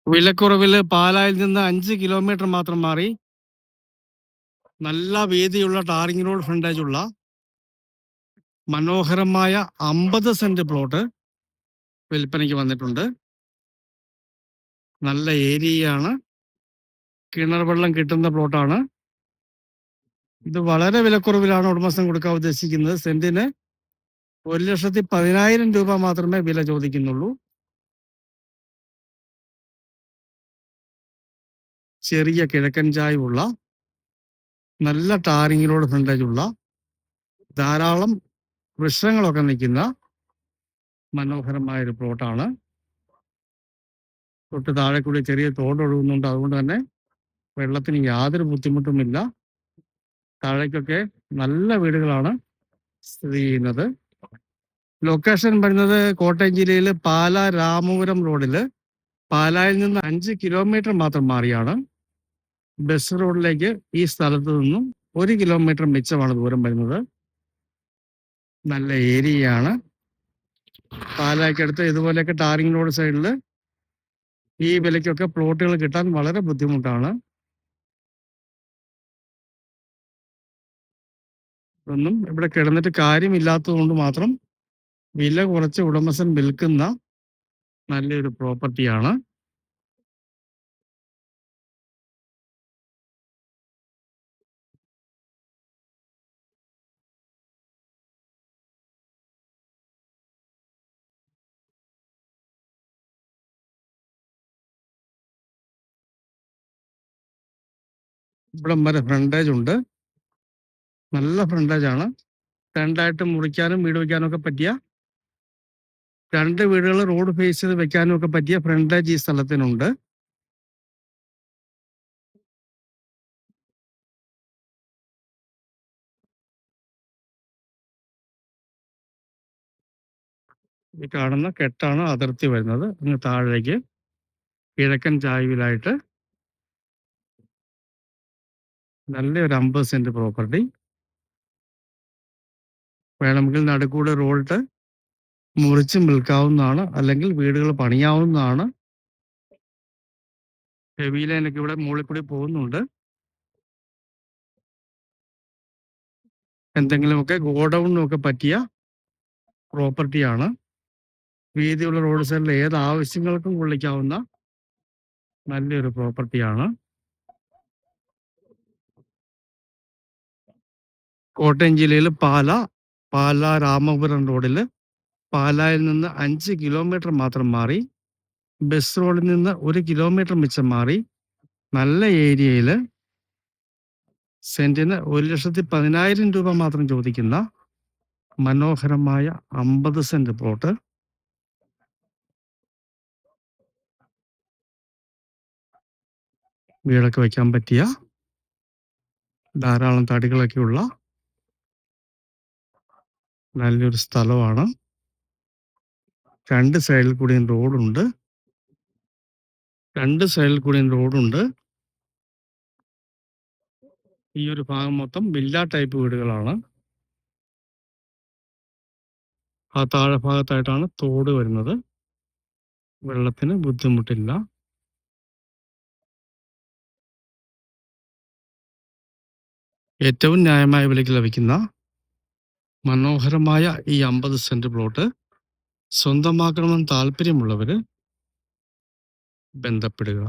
വിലക്കുറവില് പാലായിൽ നിന്ന് 5 കിലോമീറ്റർ മാത്രം മാറി നല്ല വീതിയുള്ള ടാറിംഗ് റോഡ് ഫ്രണ്ടേജുള്ള മനോഹരമായ 50 സെന്റ് പ്ലോട്ട് വിൽപ്പനയ്ക്ക് വന്നിട്ടുണ്ട്. നല്ല ഏരിയയാണ്. കിണർ വെള്ളം കിട്ടുന്ന പ്ലോട്ടാണ്. ഇത് വളരെ വിലക്കുറവിലാണ് ഉടമസ്ഥൻ കൊടുക്കാൻ ഉദ്ദേശിക്കുന്നത്. സെന്റിന് 1,10,000 രൂപ മാത്രമേ വില ചോദിക്കുന്നുള്ളൂ. ചെറിയ കിഴക്കൻ ചായ്വുള്ള നല്ല ടാറിംഗ് റോഡ് ഫ്രണ്ടേജുള്ള ധാരാളം വൃക്ഷങ്ങളൊക്കെ നിൽക്കുന്ന മനോഹരമായൊരു പ്ലോട്ടാണ്. തൊട്ട് താഴെ കൂടി ചെറിയ തോടൊഴുകുന്നുണ്ട്. അതുകൊണ്ട് തന്നെ വെള്ളത്തിന് യാതൊരു ബുദ്ധിമുട്ടുമില്ല. താഴേക്കൊക്കെ നല്ല വീടുകളാണ് സ്ഥിതി ചെയ്യുന്നത്. ലൊക്കേഷൻ വരുന്നത് കോട്ടയം ജില്ലയിൽ പാലാ രാമപുരം റോഡിൽ പാലായിൽ നിന്ന് 5 കിലോമീറ്റർ മാത്രം മാറിയാണ്. ബസ് റോഡിലേക്ക് ഈ സ്ഥലത്ത് നിന്നും 1 കിലോമീറ്റർ മിച്ചമാണ് ദൂരം വരുന്നത്. നല്ല ഏരിയയാണ്. പാലായ്ക്കടുത്ത് ഇതുപോലെയൊക്കെ ടാറിംഗ് റോഡ് സൈഡിൽ ഈ വിലയ്ക്കൊക്കെ പ്ലോട്ടുകൾ കിട്ടാൻ വളരെ ബുദ്ധിമുട്ടാണ്. ഒന്നും ഇവിടെ കിടന്നിട്ട് കാര്യമില്ലാത്തത് കൊണ്ട് മാത്രം വില കുറച്ച് ഉടമസ്ഥൻ വിൽക്കുന്ന നല്ലൊരു പ്രോപ്പർട്ടിയാണ്. ഇവിടം വരെ ഫ്രണ്ടേജ് ഉണ്ട്. നല്ല ഫ്രണ്ടേജാണ്. രണ്ടായിട്ട് മുറിക്കാനും വീട് വയ്ക്കാനും ഒക്കെ പറ്റിയ, 2 വീടുകൾ റോഡ് ഫേസ് ചെയ്ത് വെക്കാനും ഒക്കെ പറ്റിയ ഫ്രണ്ടേജ് ഈ സ്ഥലത്തിനുണ്ട്. ഈ കാണുന്ന കെട്ടാണ് അതിർത്തി വരുന്നത്. അങ്ങ് താഴേക്ക് കിഴക്കൻ ചായ്വിലായിട്ട് നല്ലൊരു 50 സെന്റ് പ്രോപ്പർട്ടി. വേണമെങ്കിൽ നടുക്കൂടെ റോഡ് മുറിച്ച് വിൽക്കാവുന്നതാണ്, അല്ലെങ്കിൽ വീടുകൾ പണിയാവുന്നതാണ്. ഹെവി ലൈനൊക്കെ ഇവിടെ മുകളിൽ കൂടി പോകുന്നുണ്ട്. എന്തെങ്കിലുമൊക്കെ ഗോഡൌണിനൊക്കെ പറ്റിയ പ്രോപ്പർട്ടിയാണ്. വീതിയുള്ള റോഡ് സൈഡിൽ ഏത് ആവശ്യങ്ങൾക്കും കൊള്ളിക്കാവുന്ന നല്ലൊരു പ്രോപ്പർട്ടിയാണ്. കോട്ടയം ജില്ലയിൽ പാലാ രാമപുരം റോഡിൽ പാലായിൽ നിന്ന് 5 കിലോമീറ്റർ മാത്രം മാറി ബസ് റോഡിൽ നിന്ന് 1 കിലോമീറ്റർ മിച്ചം മാറി നല്ല ഏരിയയിൽ സെന്റിന് 1,10,000 രൂപ മാത്രം ചോദിക്കുന്ന മനോഹരമായ 50 സെന്റ് പ്ലോട്ട്. വീടൊക്കെ വയ്ക്കാൻ പറ്റിയ ധാരാളം തടികളൊക്കെയുള്ള നല്ലൊരു സ്ഥലമാണ്. 2 സൈഡിൽ കൂടിയും റോഡുണ്ട്. ഈ ഒരു ഭാഗം മൊത്തം വില്ല ടൈപ്പ് വീടുകളാണ്. ആ താഴെ ഭാഗത്തായിട്ടാണ് തോട് വരുന്നത്. വെള്ളത്തിന് ബുദ്ധിമുട്ടില്ല. ഏറ്റവും ന്യായമായ വിലയ്ക്ക് ലഭിക്കുന്ന മനോഹരമായ ഈ 50 സെന്റ് പ്ലോട്ട് സ്വന്തമാക്കണമെന്ന് താല്പര്യമുള്ളവര് ബന്ധപ്പെടുക.